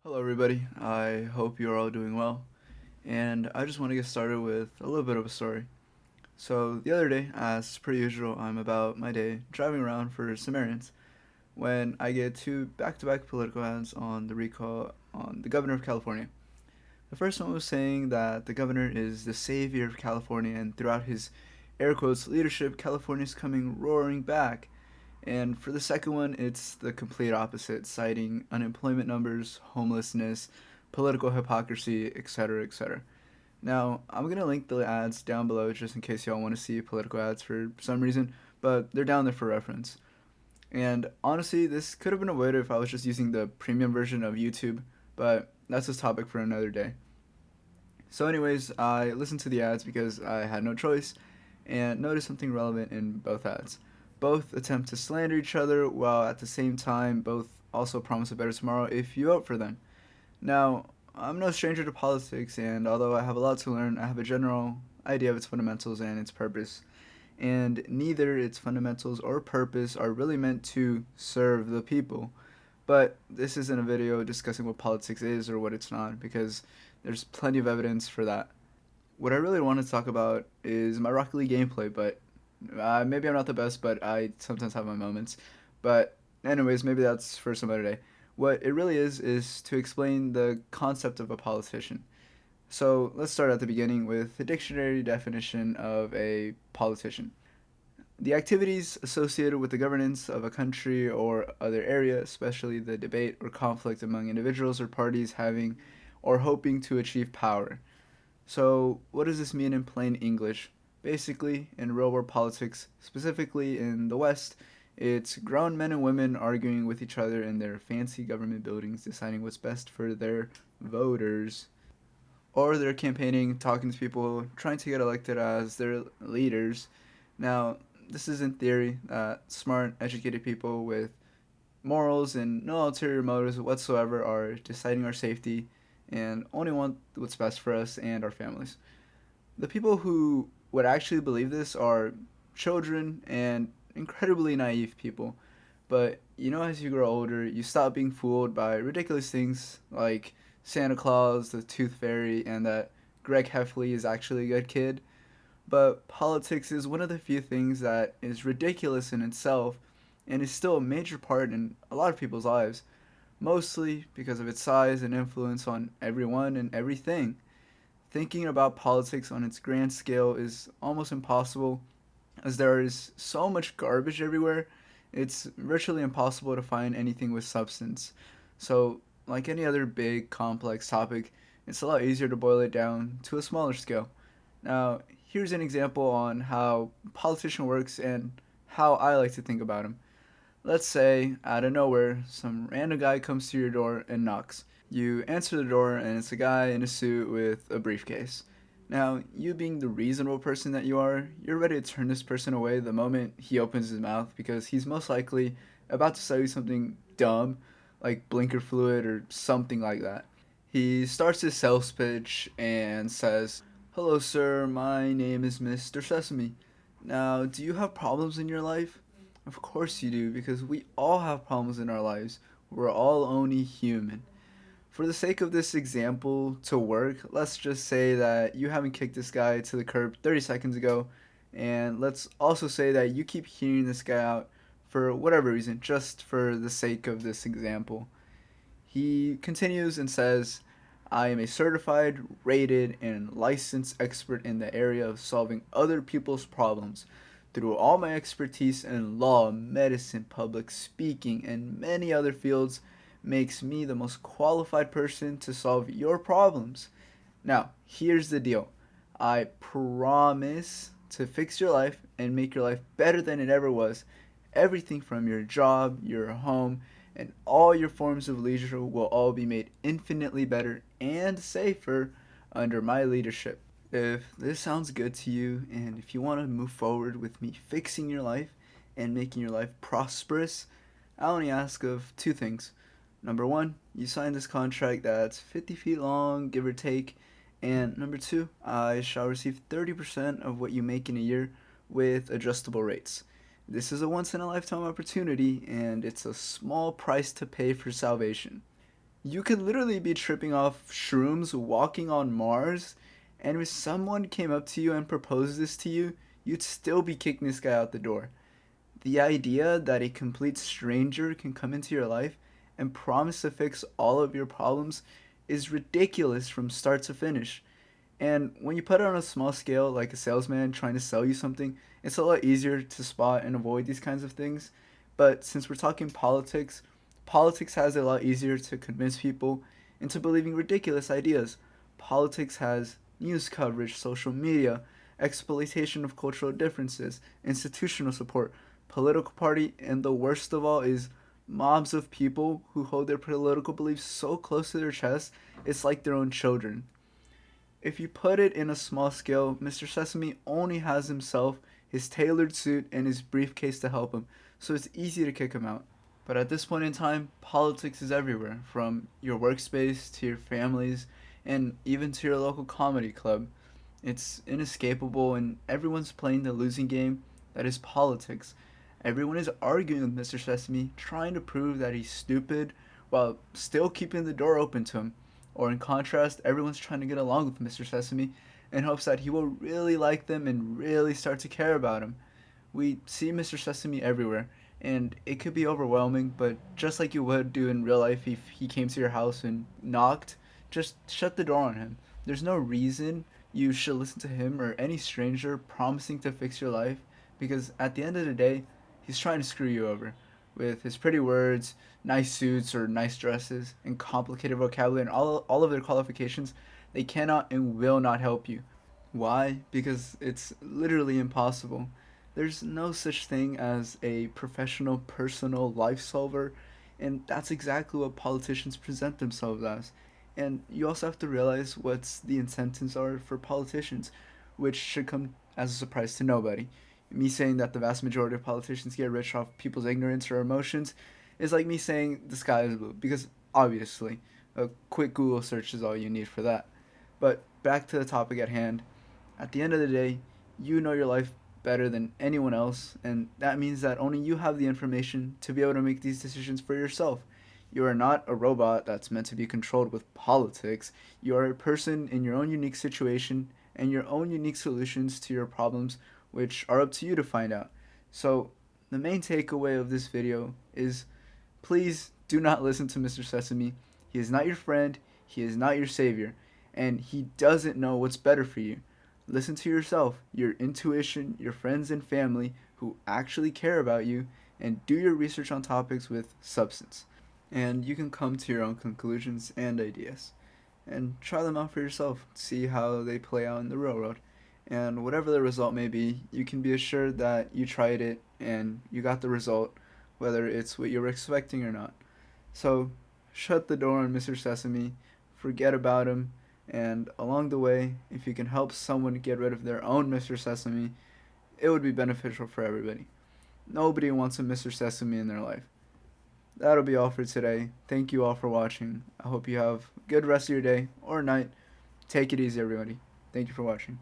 Hello, everybody. I hope you're all doing well. And I just want to get started with a little bit of a story. So, the other day, as per usual, I'm about my day driving around for some errands when I get two back to back political ads on the recall on the governor of California. The first one was saying that the governor is the savior of California, and throughout his air quotes leadership, California's coming roaring back. And for the second one, it's the complete opposite, citing unemployment numbers, homelessness, political hypocrisy, etc., etc. Now, I'm going to link the ads down below just in case y'all want to see political ads for some reason, but they're down there for reference. And honestly, this could have been avoided if I was just using the premium version of YouTube, but that's a topic for another day. So, anyways, I listened to the ads because I had no choice and noticed something relevant in both ads. Both attempt to slander each other while at the same time both also promise a better tomorrow if you vote for them. Now, I'm no stranger to politics, and although I have a lot to learn, I have a general idea of its fundamentals and its purpose. And neither its fundamentals or purpose are really meant to serve the people. But this isn't a video discussing what politics is or what it's not, because there's plenty of evidence for that. What I really want to talk about is my Rocket League gameplay, but maybe I'm not the best, but I sometimes have my moments. But, anyways, maybe that's for some other day. What it really is to explain the concept of a politician. So, let's start at the beginning with the dictionary definition of a politician. The activities associated with the governance of a country or other area, especially the debate or conflict among individuals or parties having or hoping to achieve power. So, what does this mean in plain English? Basically, in real world politics, specifically in the West, it's grown men and women arguing with each other in their fancy government buildings, deciding what's best for their voters. Or they're campaigning, talking to people, trying to get elected as their leaders. Now, this is in theory that smart, educated people with morals and no ulterior motives whatsoever are deciding our safety and only want what's best for us and our families. The people who would actually believe this are children and incredibly naive people. But as you grow older, you stop being fooled by ridiculous things like Santa Claus, the Tooth Fairy, and that Greg Heffley is actually a good kid. But politics is one of the few things that is ridiculous in itself and is still a major part in a lot of people's lives, mostly because of its size and influence on everyone and everything. Thinking about politics on its grand scale is almost impossible, as there is so much garbage everywhere, it's virtually impossible to find anything with substance. So, like any other big, complex topic, it's a lot easier to boil it down to a smaller scale. Now, here's an example on how a politician works and how I like to think about him. Let's say, out of nowhere, some random guy comes to your door and knocks. You answer the door, and it's a guy in a suit with a briefcase. Now, you being the reasonable person that you are, you're ready to turn this person away the moment he opens his mouth because he's most likely about to sell you something dumb, like blinker fluid or something like that. He starts his sales pitch and says, "Hello, sir, my name is Mr. Sesame. Now, do you have problems in your life?" Of course you do, because we all have problems in our lives. We're all only human. For the sake of this example to work, let's just say that you haven't kicked this guy to the curb 30 seconds ago, and let's also say that you keep hearing this guy out for whatever reason, just for the sake of this example. He continues and says, "I am a certified, rated, and licensed expert in the area of solving other people's problems. Through all my expertise in law, medicine, public speaking, and many other fields, makes me the most qualified person to solve your problems. Now, here's the deal. I promise to fix your life and make your life better than it ever was. Everything from your job, your home, and all your forms of leisure will all be made infinitely better and safer under my leadership." If this sounds good to you, and if you want to move forward with me fixing your life and making your life prosperous, I only ask of two things. Number one, you sign this contract that's 50 feet long, give or take. And number two, I shall receive 30% of what you make in a year with adjustable rates. This is a once in a lifetime opportunity, and it's a small price to pay for salvation. You could literally be tripping off shrooms, walking on Mars, and if someone came up to you and proposed this to you, you'd still be kicking this guy out the door. The idea that a complete stranger can come into your life and promise to fix all of your problems is ridiculous from start to finish. And when you put it on a small scale, like a salesman trying to sell you something, it's a lot easier to spot and avoid these kinds of things. But since we're talking politics, politics has it a lot easier to convince people into believing ridiculous ideas. Politics has news coverage, social media, exploitation of cultural differences, institutional support, political party, and the worst of all is mobs of people who hold their political beliefs so close to their chest it's like their own children. If you put it in a small scale, Mr. Sesame only has himself, his tailored suit, and his briefcase to help him, so it's easy to kick him out. But at this point in time, politics is everywhere, from your workspace to your families, and even to your local comedy club. It's inescapable, and everyone's playing the losing game that is politics. Everyone is arguing with Mr. Sesame, trying to prove that he's stupid while still keeping the door open to him. Or in contrast, everyone's trying to get along with Mr. Sesame in hopes that he will really like them and really start to care about him. We see Mr. Sesame everywhere, and it could be overwhelming, but just like you would do in real life if he came to your house and knocked, just shut the door on him. There's no reason you should listen to him or any stranger promising to fix your life, because at the end of the day, he's trying to screw you over. With his pretty words, nice suits or nice dresses, and complicated vocabulary and all of their qualifications, they cannot and will not help you. Why? Because it's literally impossible. There's no such thing as a professional personal life solver, and that's exactly what politicians present themselves as. And you also have to realize what the incentives are for politicians, which should come as a surprise to nobody. Me saying that the vast majority of politicians get rich off people's ignorance or emotions is like me saying the sky is blue, because obviously a quick Google search is all you need for that. But back to the topic at hand. At the end of the day, you know your life better than anyone else, and that means that only you have the information to be able to make these decisions for yourself. You are not a robot that's meant to be controlled with politics. You are a person in your own unique situation and your own unique solutions to your problems, which are up to you to find out. So, the main takeaway of this video is please do not listen to Mr. Sesame. He is not your friend, he is not your savior, and he doesn't know what's better for you. Listen to yourself, your intuition, your friends and family who actually care about you, and do your research on topics with substance. And you can come to your own conclusions and ideas. And try them out for yourself, see how they play out in the real world. And whatever the result may be, you can be assured that you tried it and you got the result, whether it's what you were expecting or not. So, shut the door on Mr. Sesame, forget about him, and along the way, if you can help someone get rid of their own Mr. Sesame, it would be beneficial for everybody. Nobody wants a Mr. Sesame in their life. That'll be all for today. Thank you all for watching. I hope you have a good rest of your day or night. Take it easy, everybody. Thank you for watching.